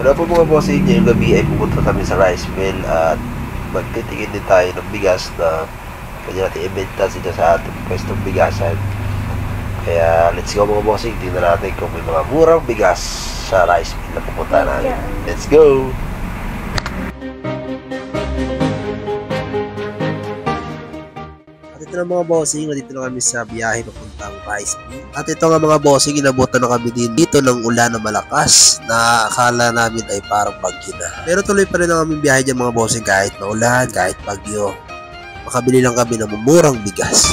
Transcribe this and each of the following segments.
Wala po mga bossing, ngayong gabi ay pupunta kami sa rice mill at magtitingin din tayo ng bigas na pwede natin ibenta sila sa ating pwestong bigasan. Kaya let's go mga bossing, tingnan natin kung may mga murang bigas sa rice mill na pupunta natin. Let's go! At ito na mga bossing, dito na kami sa biyahe papuntang rice mill. At ito nga mga bossing, inabutan na kami dito ng ulan na malakas na akala namin ay parang bagyo na. Pero tuloy pa rin ang aming biyahe dyan mga bossing kahit maulan, kahit bagyo. Makabili lang kami ng murang bigas.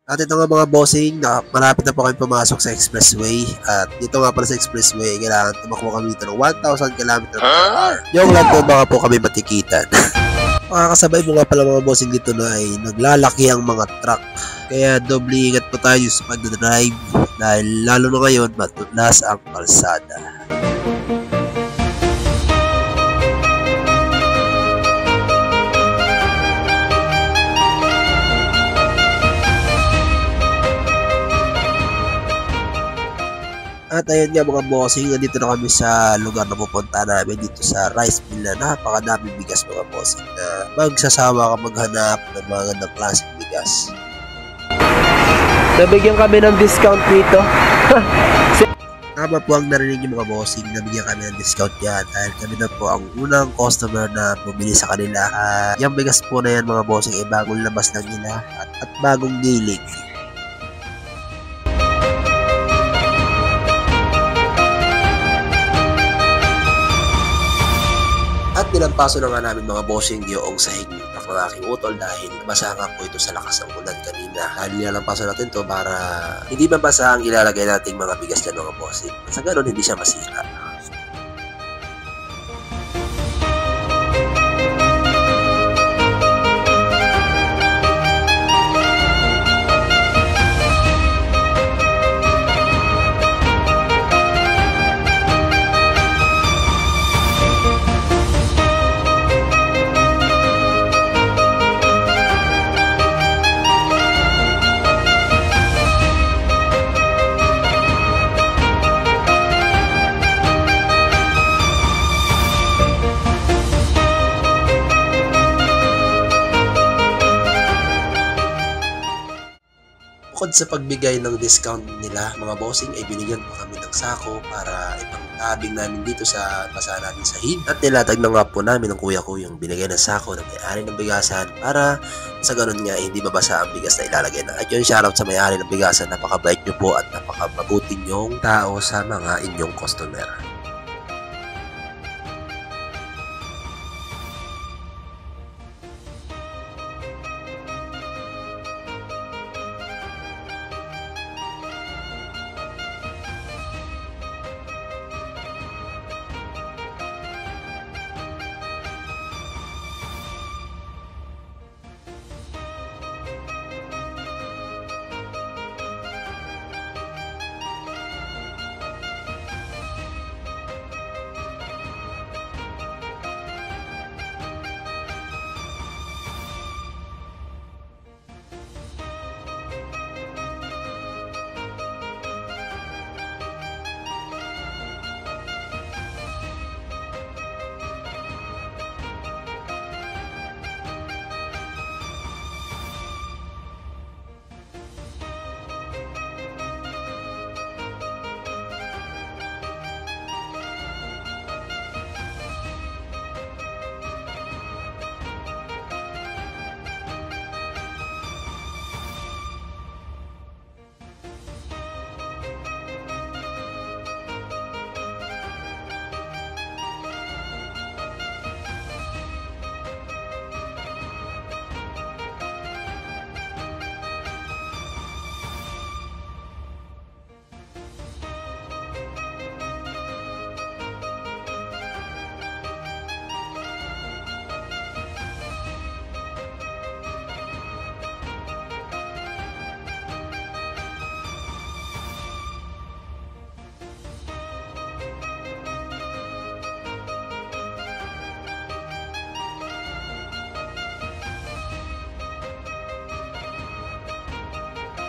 At ito nga mga bossing, malapit na po kami pumasok sa expressway. At dito nga pala sa expressway, kailangan tumakbo kami dito ng 1,000 km per hour. Yung lang po baka po kami matikitan. Makakasabay mo nga pala mga bossing dito na ay naglalaki ang mga truck. Kaya doble ingat po tayo sa pag-drive dahil lalo na ngayon matulas ang kalsada. At ayun nga mga bossing, nandito na kami sa lugar na pupunta namin dito sa rice mill na napakadaming bigas mga bossing na magsasawa ka maghanap ng mga gandang klaseng bigas. Nabigyan kami ng discount dito. Tama po ang narinig yung mga bossing, nabigyan kami ng discount yan dahil kami na po ang unang customer na bumili sa kanila. Yung bigas po na yan mga bossing ay bagong labas lang nila at bagong gilig. At nilampaso na nga namin mga bossing yung sahig ng aking utol dahil nabasa nga po ito sa lakas ng ulan kanina. Dahil nilampaso natin to para hindi mabasa ang ilalagay nating mga bigas dyan mga bossing. Sa ganun hindi siya masira. Bukod sa pagbigay ng discount nila, mga bossing ay binigyan pa kami ng sako para ipangtabing namin dito sa basa namin sahig. At nilatag na nga po namin ng kuya ko yung binigay ng sako ng may-ari ng bigasan para sa ganun nga hindi mabasa ang bigas na ilalagay na. At yun, shoutout sa may-ari ng bigasan, napakabait nyo po at napakabuti nyong tao sa mga inyong customer.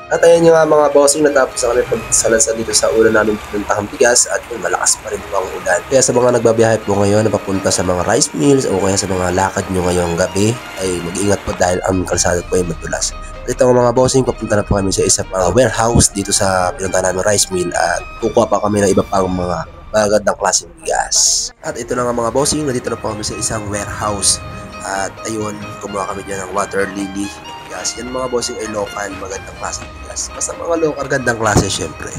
At ayun nga mga bossing, natapos na kami pagsalansa dito sa ulan namin pinuntahang bigas at yun, malakas pa rin ang ulan. Kaya sa mga nagbabiyahe po ngayon na papunta sa mga rice mills o kaya sa mga lakad nyo ngayong gabi ay mag-ingat po dahil ang kalsada po ay madulas. At ito mga bossing, papunta na po kami sa isa pang warehouse dito sa pinuntahan namin rice mill at kukuha pa kami ng iba pang mga magandang klaseng bigas. At ito na nga mga bossing, nandito na po kami sa isang warehouse. At ayun, kumuha kami dyan ng water lily bigas. Yan mga bossing ay local, magandang klase ng bigas. Basta mga local, gandang klase syempre.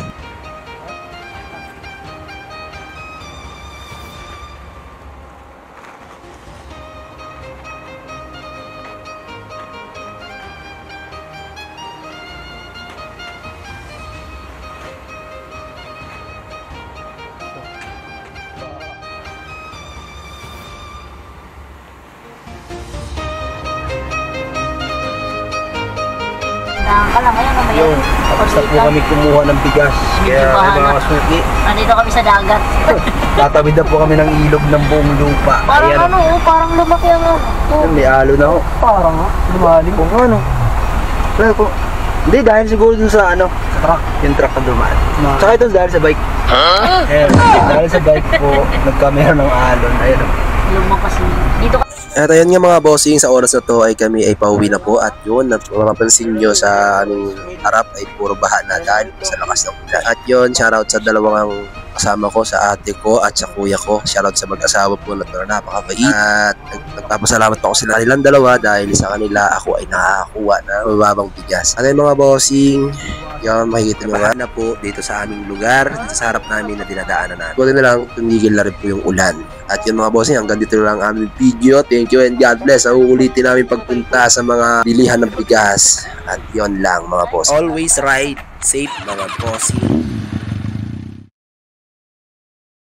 Ka lang ngayon, mamaya. Yun, tapos na po kami kumuha ng bigas. Kaya ay mga suki, Nandito kami sa dagat. tatawid na po kami ng ilog ng buong lupa. Parang Ayan. ano, parang lumaki ang ano. Ayun, may alo na ho. Parang Lumali kung ano. Wala ko. Hindi, dahil siguro dun sa ano, sa truck. Yung truck na dumaan. Tsaka ito dahil sa bike. Ayan, dahil sa bike po, nagkamera ng alon. Ayun. lumakas dito. At ayun nga mga bossing, sa oras na to ay kami ay pauwi na po at yun, mapapansin nyo sa aming harap ay puro baha na dahil sa lakas ng ulan. At yun, shoutout sa dalawang kasama ko, sa ate ko at sa kuya ko. Shoutout sa mag-asawa po na ito na napakabait. At nagpapasalamat ako sa kanilang dalawa dahil sa kanila ako ay nakakuha ng mababang bigas. At ayun mga bossing, yun, makikita nyo nga na po dito sa aming lugar, dito sa harap namin na dinadaanan namin. Buti na lang, tumigil na rin po yung ulan. At yun mga bossing, hanggang dito lang ang aming video. Thank you and God bless. Uulitin namin pagpunta sa mga bilihan ng bigas. At yun lang mga bossing. Always ride safe mga bossing.